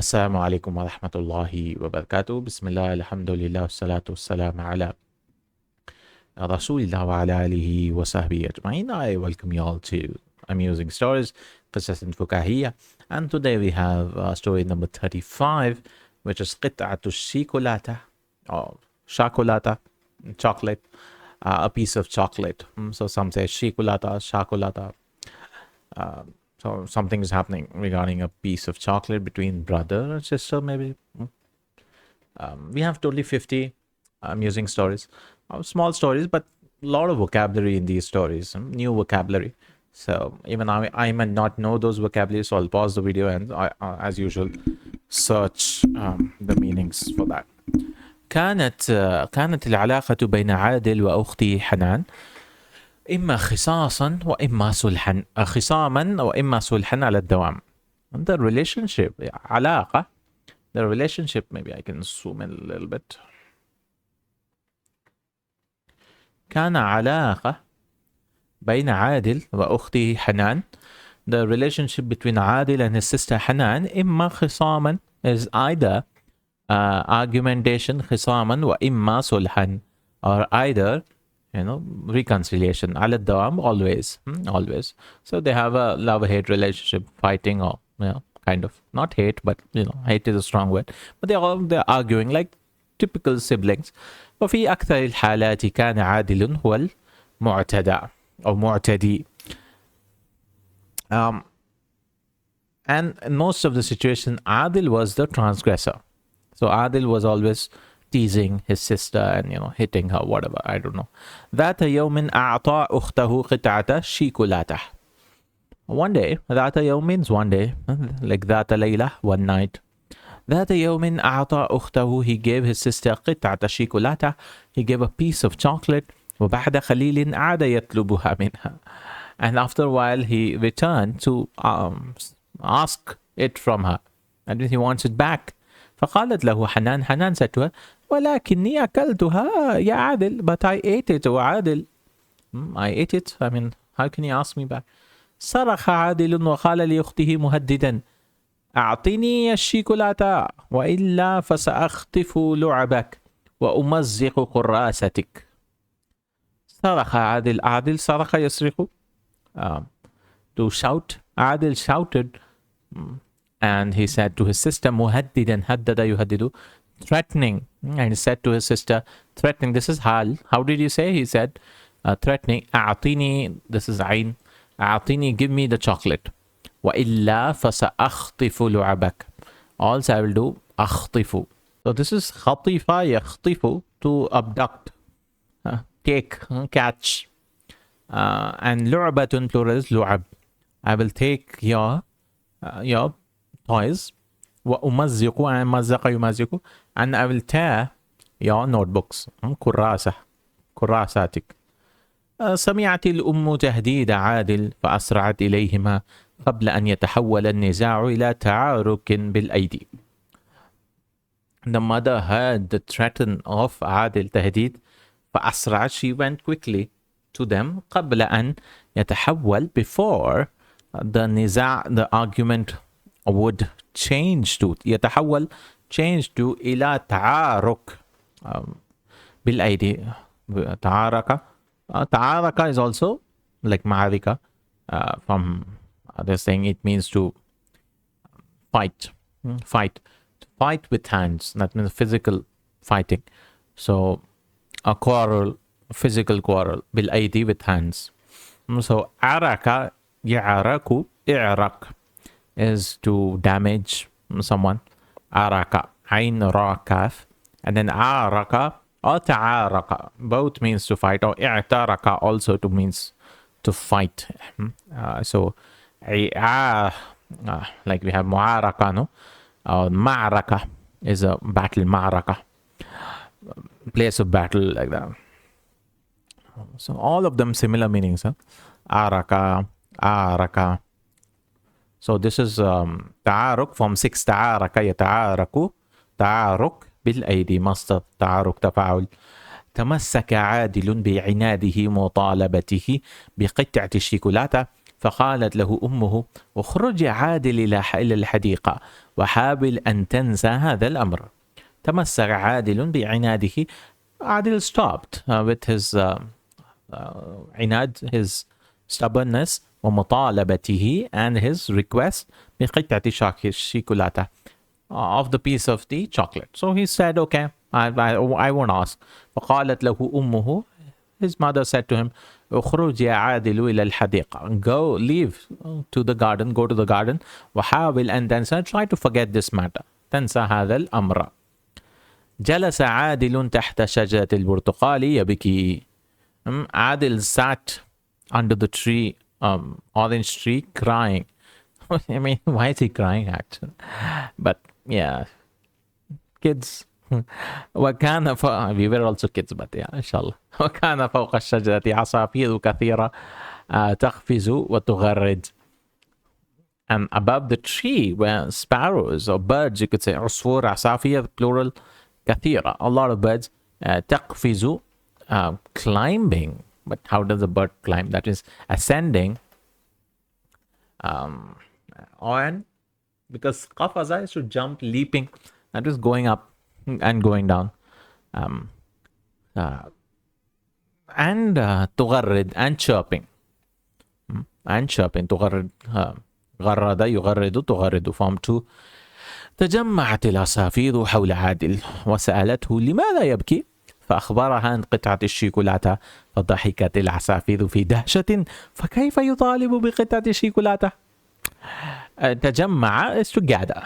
Assalamu alaikum wa rahmatullahi wa barakatuh. Bismillah, alhamdulillah, salatu wassalam ala Rasulillah wa ala alihi wa sahbihi ajma'in. I welcome you all to Amusing Stories, Qisas and Fukahiyya. And today we have story number 35, which is Qit'atu Shikolata, or Shakolata, chocolate, a piece of chocolate. So some say Shikolata, Shakolata. So something is happening regarding a piece of chocolate between brother and sister, maybe. We have totally 50 amusing stories, small stories, but a lot of vocabulary in these stories, new vocabulary. So even I might not know those vocabularies, so I'll pause the video and as usual, search the meanings for that. كانت العلاقة بين عادل وأخته حنان إما خصاصا وإما صلحا خصاما وإما صلحا على الدوام. The relationship, علاقة, the relationship, maybe I can zoom in a little bit. كان علاقة بين عادل وأخته حنان. The relationship between Adil and his sister Hanan إما خصاما is either argumentation خصاما وإما صلحا, or either reconciliation. على الدوام, always, always. So they have a love-hate relationship, fighting, or kind of, not hate, but hate is a strong word, but they're arguing like typical siblings. وفي أكثر الحالات كان عادل هو المعتدى أو معتدي. And in most of the situation, Adil was the transgressor. So Adil was always teasing his sister and hitting her, whatever, I don't know. ذات يوم أعطى أخته قطعة شيكولاتة. One day, ذات يوم means one day, like ذات ليلة, one night. ذات يوم أعطى أخته, he gave his sister قطعة شيكولاتة, he gave a piece of chocolate. وبعد قليل عاد يطلبها منها. And after a while he returned to ask it from her, and he wants it back. فقالت له حنان, Hanan said to her, ولكني أكلتها يا عادل, but I ate it, O عادل. I ate it, I mean, how can you ask me back? صرخ عادل وقال لأخته مهددا, أعطني الشيكولاتة وإلا فسأخطف لعبك وأمزق قراستك. صرخ عادل صرخ يصرخ, to shout. عادل shouted, and he said to his sister مهددا, هدد يهدد, threatening, and he said to his sister, threatening, this is hal. How did you say? He said threatening, أعطيني, this is عين, أعطيني, give me the chocolate, وإلا فسأخطف لعبك, also I will do أخطف. So this is خطف يخطف, to abduct, take, catch, and لعبة plural is لعب, I will take your toys, وأمزق, and مزق يمزق, and I will tear your notebooks, كراساتك. سمعت الأم تهديد عادل فأسرعت إليهما قبل أن يتحول النزاع إلى تعارك بالأيدي. The mother heard the threat of عادل, تهديد, فأسرعت, she went quickly to them, قبل أن يتحول, before the نزاع, the argument would change to, يتحول, change to, إلى تعارك بالأيدي. تعارك is also like معركة, from they're saying it means to fight, fight with hands, that means physical fighting. So a quarrel, physical quarrel, بالأيدي, with hands. So عرك يعرك, إعرق is to damage someone, عرك, عين را كاف, and then عارك or تعارك, both means to fight, or اعترك also to means to fight. So like we have معاركة, no? معركة is a battle, معركة, place of battle, like that. So all of them similar meanings, عارك, عارك. So this is تعارك from 6, تعارك يتعارك, تعارك بالأيدي, مصدر تعارك, تفاعل. تمسك عادل بعناده مطالبته بقطعة الشيكولاتة فقالت له أمه اخرج يا عادل إلى الحديقة وحاول أن تنسى هذا الأمر. تمسك عادل بعناده. Adil stopped with his عناد, his stubbornness, ومطالبته and his request بقطعة شيكولاتة, of the piece of the chocolate. So he said, okay, I won't ask. فقالت له أمه, his mother said to him, اخرج يا عادل إلى الحديقة. Go, leave to the garden, go to the garden. وحاول أن تنسى, try to forget this matter. تنسى هذا الأمر. جلس عادل تحت شجرة البرتقال يبكي. Adil sat under the tree, orange tree, crying. I mean, why is he crying actually? But yeah, kids. وكان we were also kids, but yeah, إن شاء الله. وكان فوق الشجرة عصافير كثيرة تقفز وتغرد. And above the tree were sparrows or birds, you could say, عصفور, عصافير, plural, كثيرة, a lot of birds. تقفز, climbing. But how does a bird climb? That is ascending. On, because qafaza is to jump, leaping. That is going up and going down. And تغرد, and chirping. And chirping. تغرد, غرد, يغرد, تغرد. Form 2. تجمعت العصافير حول عادل وسألته لماذا يبكي؟ فأخبرها عن قطعة الشيكولاتة. فضحكت العصافير في دهشة. فكيف يطالب بقطعة الشيكولاتة؟ تجمع is to gather.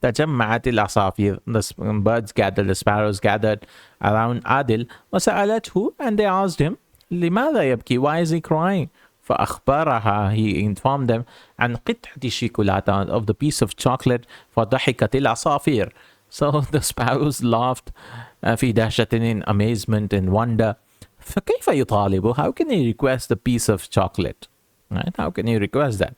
تجمعت العصافير, the birds gathered, the sparrows gathered around Adil. وسألته, and they asked him, لماذا يبكي? Why is he crying? فأخبرها, he informed them, عن قطعة الشيكولاتة, of the piece of chocolate. فضحكت العصافير. So the sparrows laughed في دهشة, in amazement and wonder. فكيف يطالب? How can he request a piece of chocolate? Right? How can he request that?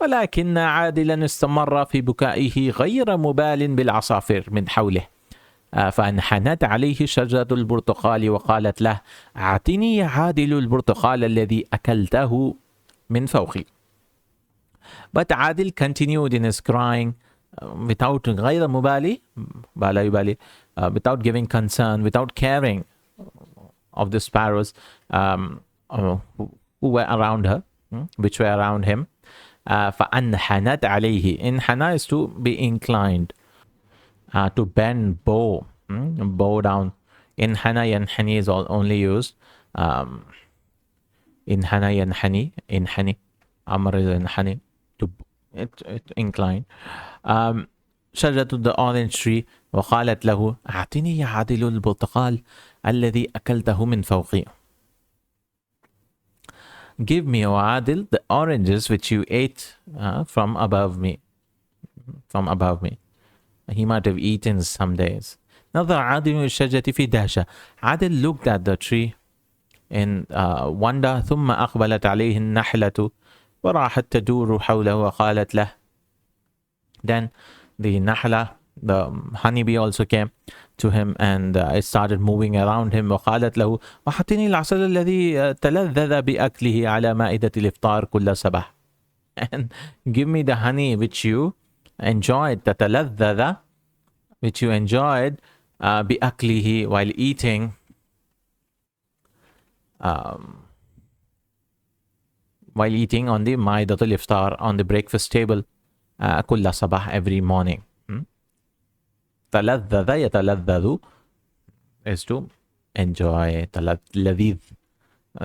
ولكن عادلا استمر في بكائه غير مبال بالعصافير من حوله. فانحنت عليه شجرة البرتقال وقالت له أعطني يا عادل البرتقال الذي أكلته من فوقي. But Adil continued in his crying without غير مبالي, لا يبالي, without giving concern, without caring of the sparrows who were around her, which were around him. فأنحنت عليه. Inhana is to be inclined, to bend, bow, bow down. Inhana yanhani is only used. Inhana yanhani, inhani, amr is inhani, to incline. شجرة the orange tree. وقالت له أعطني يا عادل البرتقال الذي أكلته من فوقي. Give me, O Adil, the oranges which you ate from above me. From above me. He might have eaten some days. نظر عادل الشجرة في دهشة. Adil looked at the tree in wonder. ثم أقبلت عليه النحلة وراحت تدور حوله وقالت له. Then the nahla, the honeybee, also came to him and it started moving around him. وقالت له وحطني العسل الذي تلذذ بأكله على مائدة الإفطار كل صباح. And give me the honey which you enjoyed, تتلذذ, which you enjoyed بأكله, while eating, on the مائدة الإفطار, on the breakfast table, كل صباح, every morning. تلذذ, يتلذذ is to enjoy. لذيذ,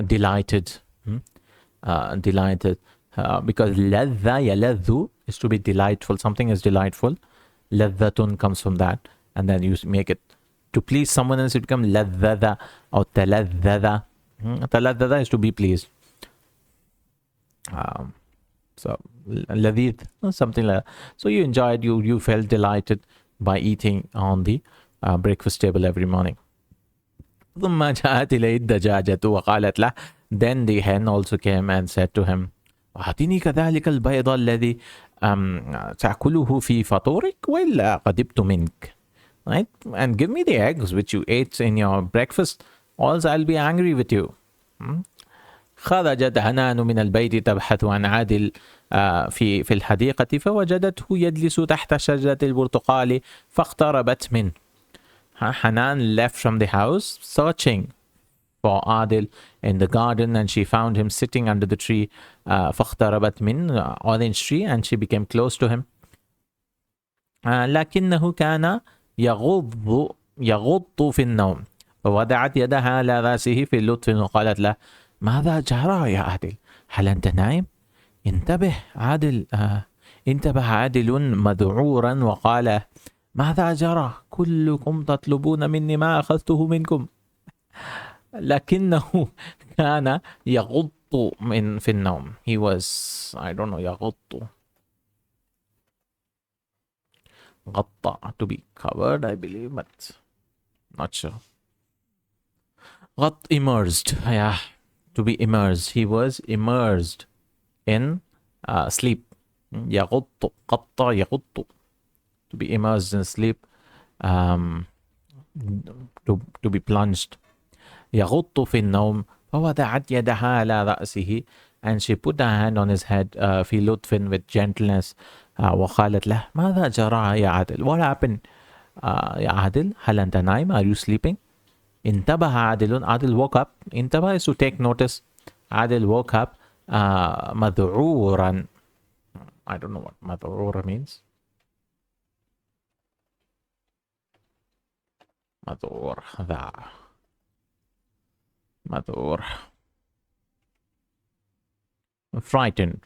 delighted, delighted, because لذ يلذ is to be delightful. Something is delightful. لذة comes from that, and then you make it to please someone else. It becomes لذذ or تلذذ. تلذذ is to be pleased. So لذيذ, something like that. So you enjoyed, you felt delighted by eating on the breakfast table every morning. ثم جاءت إليه الدجاجة وقالت له. Then the hen also came and said to him, أعطني كذلك البيض الذي تأكله في فطورك وإلا غضبت منك. Right? And give me the eggs which you ate in your breakfast, or else I'll be angry with you. خرجت حنان من البيت تبحث عن عادل في الحديقة فوجدته يجلس تحت شجرة البرتقال فاقتربت منه. Hanan left from the house searching for Adil in the garden, and she found him sitting under the tree, فاقتربت من orange tree, and she became close to him. لكنه كان يغض في النوم، فوضعت يدها على رأسه في اللطف وقالت له: ماذا جرى يا عادل؟ هل أنت نائم؟ انتبه عادل. انتبه عادل مذعورا وقال: ماذا جرى؟ كلكم تطلبون مني ما أخذته منكم. لكنه كان يغض في النوم. He was, I don't know, يغض. غطى, to be covered, I believe, but not sure. Immersed, yeah, to be immersed. He was immersed in sleep. يغض, غطى يغض, to be immersed in sleep, to be plunged. يغض في النوم فوضعت يدها على رأسه, and she put her hand on his head في لطف, with gentleness, وقالت له: ماذا جرى يا عادل? What happened يا عادل؟ هل أنت نايم? Are you sleeping? انتبه عادل. Adil woke up. انتبه is to take notice. Adil woke up مذعورا. I don't know what مذعورا means. مذعور, مذعور, frightened,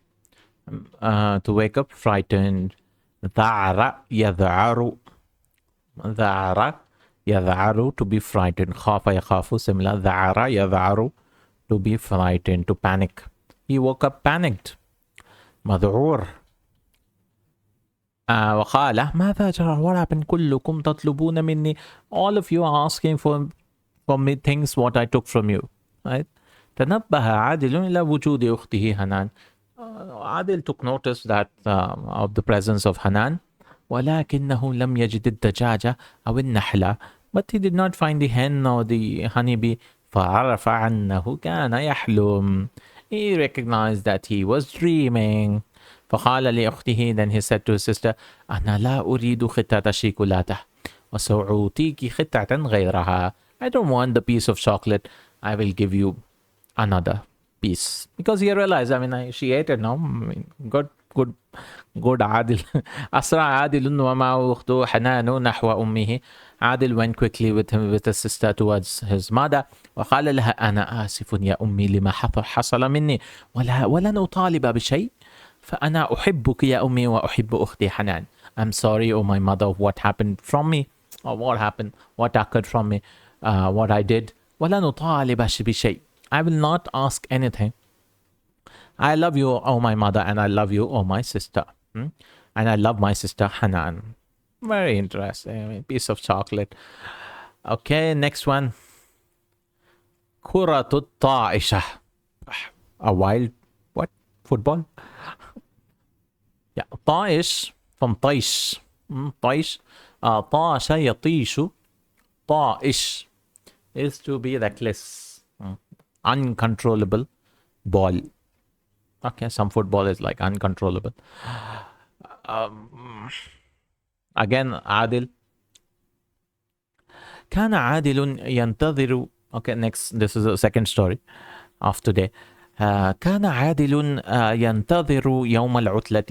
to wake up, frightened. ذعر يذعر, ذعر يذعر, to be frightened. خاف يخاف, similar. ذعر يذعر, to be frightened, to panic. He woke up panicked. مذعور. وقال: ماذا جرى? What happened? كلكم تطلبون مني. All of you are asking for me things what I took from you. Right? تنبه عادل إلى وجود أخته حنان. Adil took notice that of the presence of Hanan. ولكنه لم يجد الدجاجة أو النحلة, but he did not find the hen or the honeybee. فعرف أنه كان يحلم. He recognized that he was dreaming. فقال لأخته, then he said to his sister: أنا لا أريد قطعة شيكولاتة وسأعطيك قطعة غيرها. I don't want the piece of chocolate. I will give you another piece. Because he realized, I mean, she ate it, no? I mean, good عادل. أسرع عادل ومعه أخته حنان نحو أمه. عادل went quickly with his sister towards his mother. وقال لها: أنا آسف يا أمي لما حصل مني ولن أطالب بشيء، فأنا أحبك يا أمي وأحب أختي حنان. I'm sorry, oh my mother, of what happened from me, or what occurred from me, what I did. ولن أطالب بشيء. I will not ask anything. I love you, oh my mother, and I love you, oh my sister. And I love my sister Hanan. Very interesting. I mean, piece of chocolate. Okay, next one. كرة الطائشة. A wild, what? Football? Yeah, طائش from طيش. طيش. طاش يطيش. طائش is to be reckless. Uncontrollable ball. Okay, some football is like uncontrollable. Again, عادل. كان عادل ينتظر. Okay, next, this is the second story of today. كان عادل ينتظر يوم العطلة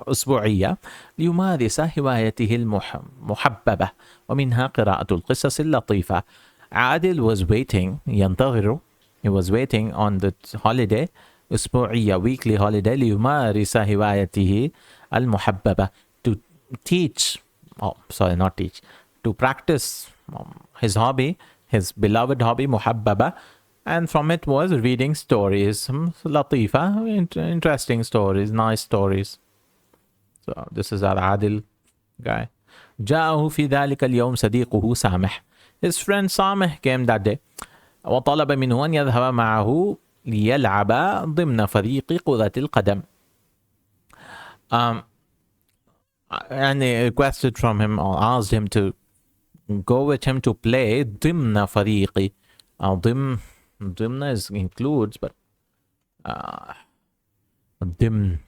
أسبوعية ليمارس هوايته المحببة ومنها قراءة القصص اللطيفة. عادل was waiting, ينتظر, he was waiting on the holiday, أسبوعية, weekly holiday, ليمارس هوايته المحببة, to teach, not teach, to practice his hobby, his beloved hobby, محببة, and from it was reading stories, latifa, interesting stories, nice stories. So this is our Adil guy. جاءه في ذلك اليوم صديقه سامح. His friend Sameh came that day. وطلب منه أن يذهب معه ليلعب ضمن فريق كرة القدم. And he requested from him, or asked him to go with him to play ضمن فريق. ضمن is includes, but uh, ضمن,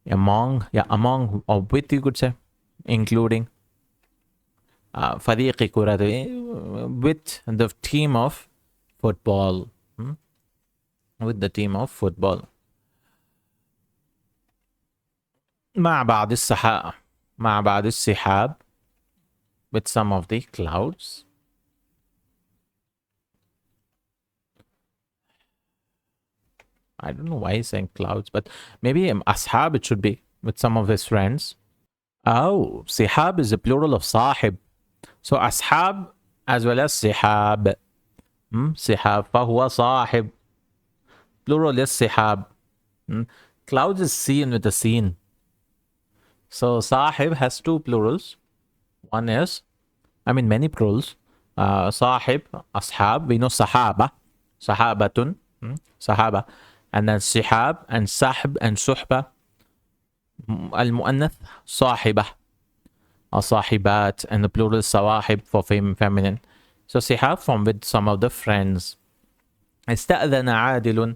among, yeah, among or with, you could say, including فريق كرة, with the team of football. With the team of football. مع بعض السحاب, مع بعض السحاب, with some of the clouds. I don't know why he's saying clouds, but maybe ashab it should be, with some of his friends. Oh, sihab is a plural of sahib. So ashab as well as sihab. Sihab, fahuwa sahib. Plural is sihab. Clouds is seen with a seen. So sahib has two plurals. One is, many plurals. Sahib, ashab, we know sahaba, sahabatun, sahaba. And then sihab and sahb and suhba. Al-mu'annath, sahibah, or sahibat, and the plural sawahib for feminine. So sihab from with some of the friends. استأذن عادل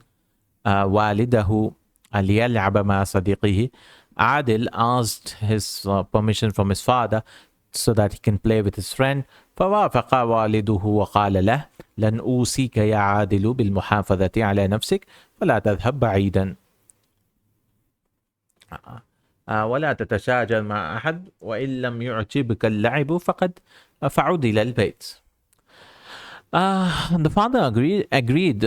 والده ليلعب مع صديقه. Adil asked his permission from his father so that he can play with his friend. فوافق والده وقال له لن أوصيك يا عادل بالمحافظة على نفسك فلا تذهب بعيدا ولا تتشاجر مع أحد وإن لم يعجبك اللعب فعد إلى البيت. The father agreed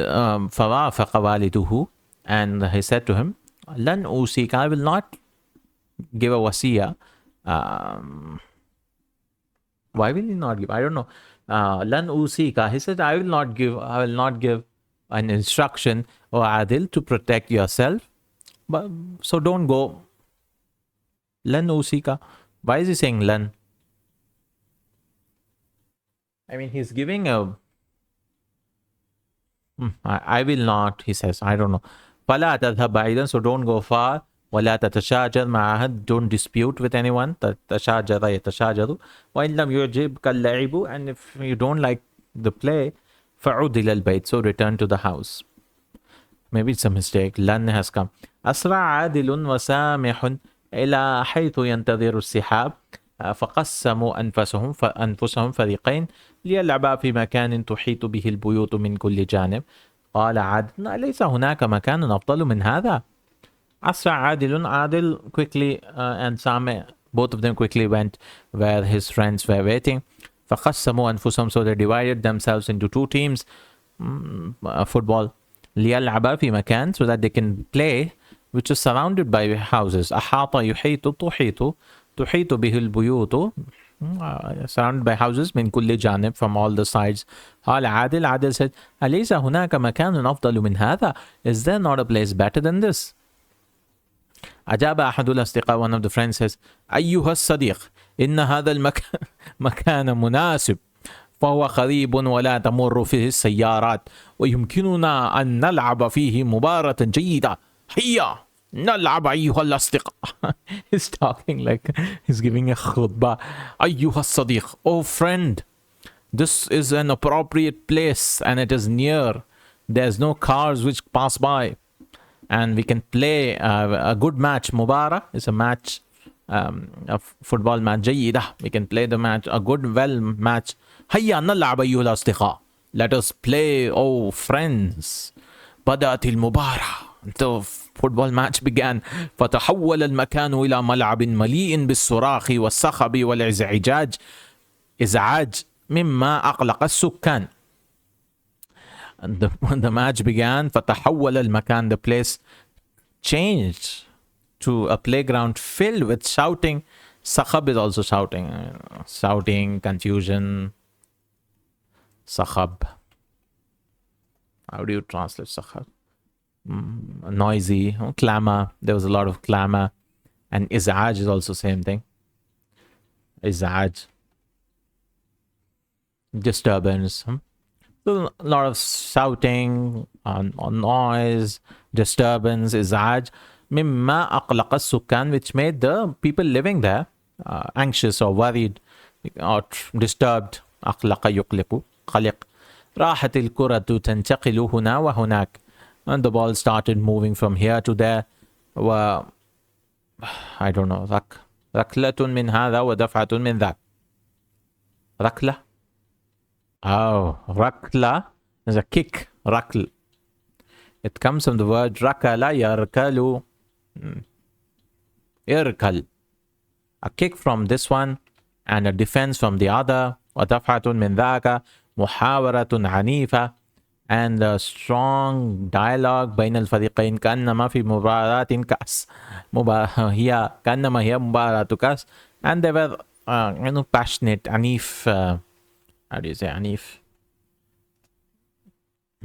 فوافق والده, and he said to him, لن أوصيك, I will not give a wasiya. Why will he not give? I don't know. Lan usika. He said, I will not give an instruction, or Adil, to protect yourself. But so don't go. Lan usika. Why is he saying lan? He's giving a I will not, he says. I don't know. فلا تذهب بعيدا, so don't go far. ولا تتشاجر مع أحد, don't dispute with anyone. تتشاجر يتشاجر. وإن لم يعجبك اللعب, and if you don't like the play, فعد إلى البيت, so return to the house. Maybe it's a mistake. لن has come. أسرع عادل وسامح إلى حيث ينتظر السحاب فقسموا أنفسهم فريقين ليلعبا في مكان تحيط به البيوت من كل جانب. قال عادل أليس هناك مكان أفضل من هذا؟ أسرع عادل quickly and Sameh, both of them quickly went where his friends were waiting. فقسموا أنفسهم, so they divided themselves into two teams, football. ليلعبا في مكان, so that they can play, which is surrounded by houses. أحاط يحيط تحيط به البيوت, surrounded by houses من كل جانب, from all the sides. قال عادل said, أليس هناك مكان أفضل من هذا? Is there not a place better than this? أجاب أحد الأصدقاء, one of the friends says, أيها الصديق إن هذا المكان مكان مناسب فهو قريب ولا تمر فيه السيارات ويمكننا أن نلعب فيه مباراة جيدة. هيا نلعب أيها الأصدقاء. He's talking like he's giving a khutbah. أيها الصديق, oh friend, this is an appropriate place and it is near. There's no cars which pass by. And we can play a good match. Mubara is a match, a football match. جيدة. We can play the match, a good match. هيا نلعب أيها الأصدقاء. Let us play, oh friends. بدأت المباراة. The football match began. فتحول المكان إلى ملعب مليء بالصراخ والصخب والإزعاج. إزعاج مما أقلق السكان. The match began. فتحول المكان, the place changed to a playground filled with shouting. Sakhab is also shouting, confusion. Sakhab. How do you translate sakhab? Noisy, clamor. There was a lot of clamor. And iz'aj is also same thing. Iz'aj. Disturbance. So a lot of shouting, noise, disturbance, iz'aj. Mimma aqlaqa sukan, which made the people living there anxious or worried or disturbed. Aqlaqa yuqliqu, qaliq. راحت الكرة تنتقل هنا وهناك. and the ball started moving from here to there. Well, I don't know. ركلة من هذا ودفعة من ذاك. ركلة. Oh, ركلة is a kick. ركل. It comes from the word ركل يركل. يركل. A kick from this one and a defense from the other. ودفعة من ذاك. محاورة عنيفة. And a strong dialogue بين الفريقين كأنما في مباراة كأس. هي كأنما هي مباراة كأس. And they were passionate. عنيف. How do you say عنيف?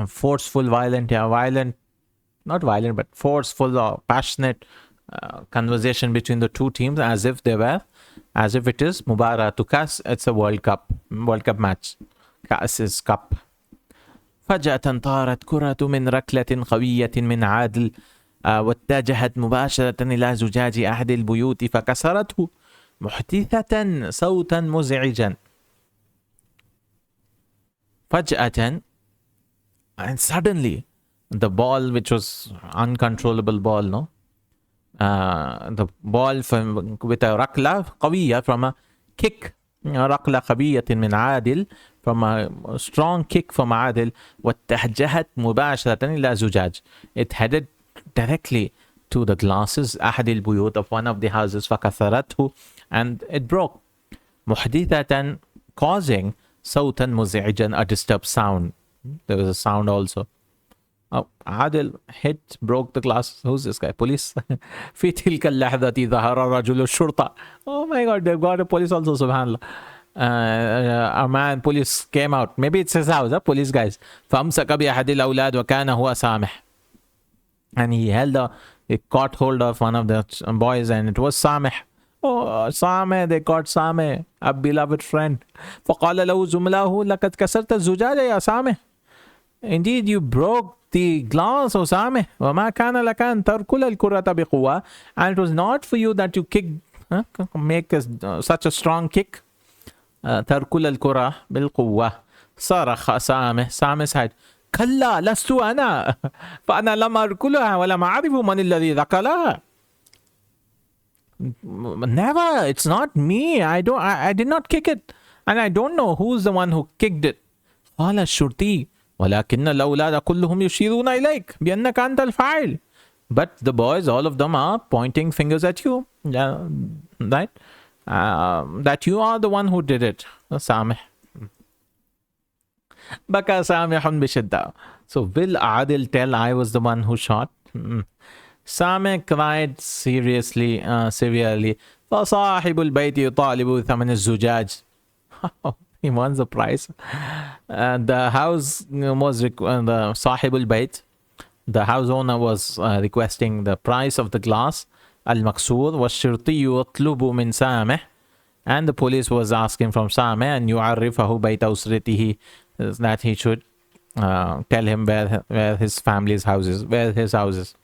Forceful, violent. Yeah, violent. Not violent, but forceful or passionate conversation between the two teams, as if it is Mubarak Kas. It's a World Cup match. Kas is cup. فجأة طارت كرة من ركلة قوية من عادل واتجهت مباشرة إلى زجاج أحد البيوت فكسرته محدثة صوتا مزعجا. فجأة, and suddenly the ball, which was uncontrollable ball, the ball with a rakla قوية, from a kick, ركلة قوية من عادل, from a strong kick from عادل, واتجهت مباشرة إلى زجاج. It headed directly to the glasses أحد البيوت of one of the houses فكسرته, and it broke. محدثة, causing صوتا مزعجا, a disturbed sound. There was a sound also. Oh, Adil broke the glass. Who's this guy? Police? في تلك اللحظة ظهر رجل الشرطة. Oh my God, they've got a police also, subhanallah. A man, police came out. Maybe it's his house, police guys. فأمسك بأحد الأولاد وكان هو سامح. And he caught hold of one of the boys, and it was Sameh. Oh, Sameh, they caught Sameh, a beloved friend. فقال له زملاه لقد كسرت الزجاجة يا سامح. Indeed, you broke the glass, O Sameh. وما كان لك أن تركل الكرة بقوة. And it was not for you that you make such a strong kick. تركل الكرة بالقوة. صرخ سامح said, كلا لست أنا فأنا لم أركلها ولم أعرف من الذي ذكرها. Never, it's not me. I did not kick it, and I don't know who's the one who kicked it. قال الشرطي ولكن الأولاد كلهم يشيرون إليك بأنك أنت الفاعل. But the boys, all of them, are pointing fingers at you, right? That you are the one who did it. سامح. بكى سامح بشدة. So will Adil tell I was the one who shot? Sameh cried severely. فصاحب البيت يطالب ثمن الزجاج. He wants the price. The house was the صاحب البيت. The house owner was requesting the price of the glass المكسور. والشرطي يطلب من سامح. And the police was asking from Sameh أن يعرفه بيت أسرته, that he should tell him where his family's houses, where his houses.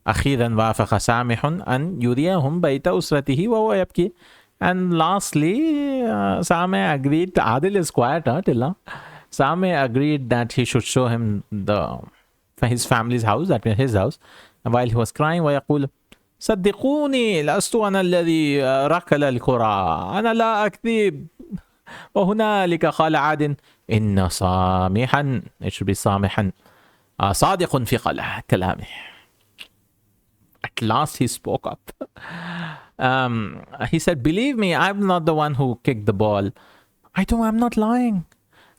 أخيرا وافق سامح أن يريهم بيت أسرته وهو يبكي. And lastly, Sameh agreed. Adil is quiet till now. Sameh agreed that he should show him his family's house, that was his house, while he was crying. ويقول صدقوني لست أنا الذي ركل الكرة, أنا لا أكذب. وهنالك قال عاد إن سامحا, it should be سامحا, صادق في كلامه. At last he spoke up. He said, believe me, I'm not the one who kicked the ball. I'm not lying.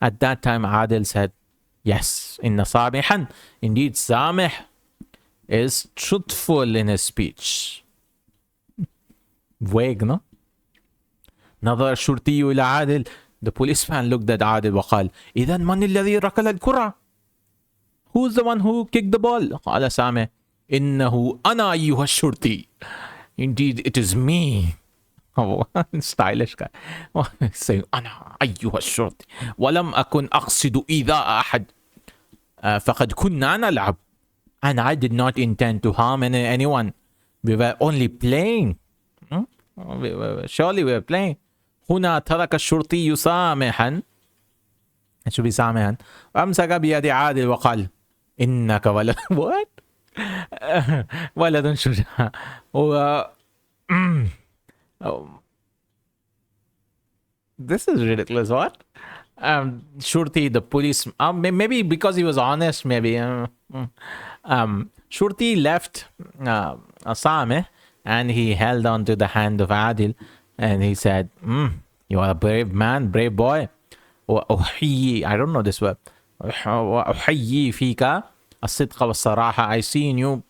At that time Adil said, yes, inna samihan, indeed Sameh is truthful in his speech. Vague, no? نظر الشرطي إلى عادل. The policeman looked at Adil وقال إذن من الذي ركل الكرة? Who's the one who kicked the ball? قال سامح إنه أنا أيها الشرطي. Indeed, it is me. Oh, stylish guy. Saying أنا أيها الشرطي ولم أكن أقصد إيذاء أحد فقد كنا نلعب. And I did not intend to harm anyone. We were only playing. Surely we were playing. هنا ترك الشرطي سامحا, it should be سامحا, أمسك بيد عادل وقال Innaka walad. What? Waladun shuja. Oh, oh, this is ridiculous. What? Shurti, the police, maybe because he was honest, maybe. Shurti left Sameh and he held on to the hand of Adil and he said, you are a brave man, brave boy. I don't know this word. أحيي فيك الصدق والصراحة. I see in you.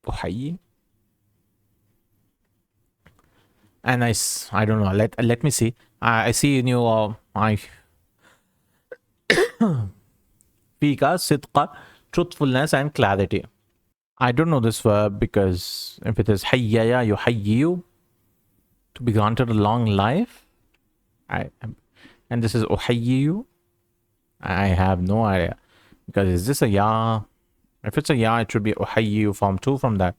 أحيي. And I don't know. Let me see. I see in you. I فيك صدق, truthfulness and clarity. I don't know this verb because if it is حيّيَ يحيي, to be granted a long life, and this is أحيي, I have no idea. Because is this a ya? If it's a ya, it should be أحيي form 2 from that.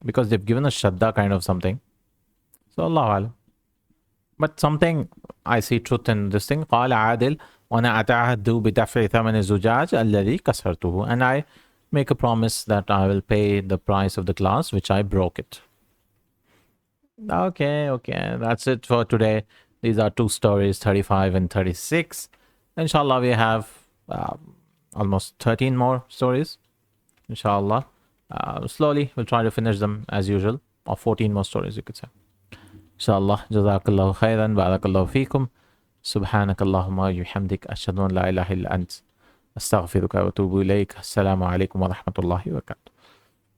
Because they've given a shadda kind of something. So Allah Alam. But something, I see truth in this thing. قال عادل وأنا أتعهد بدفع ثمن الزجاج الذي كسرته. And I make a promise that I will pay the price of the glass which I broke it. Okay. That's it for today. These are 2 stories, 35 and 36. Inshallah, we have almost 13 more stories. Inshallah. Slowly, we'll try to finish them as usual. Or 14 more stories, you could say. Inshallah. Jazakallahu Khairan. Barakallahu feekum. Subhanakallahumma yuhamdik. Ashhadu an la ilaha illa ant. Astaghfiruka wa atubu ilayk. Assalamu alaikum wa rahmatullahi wa barakatuh.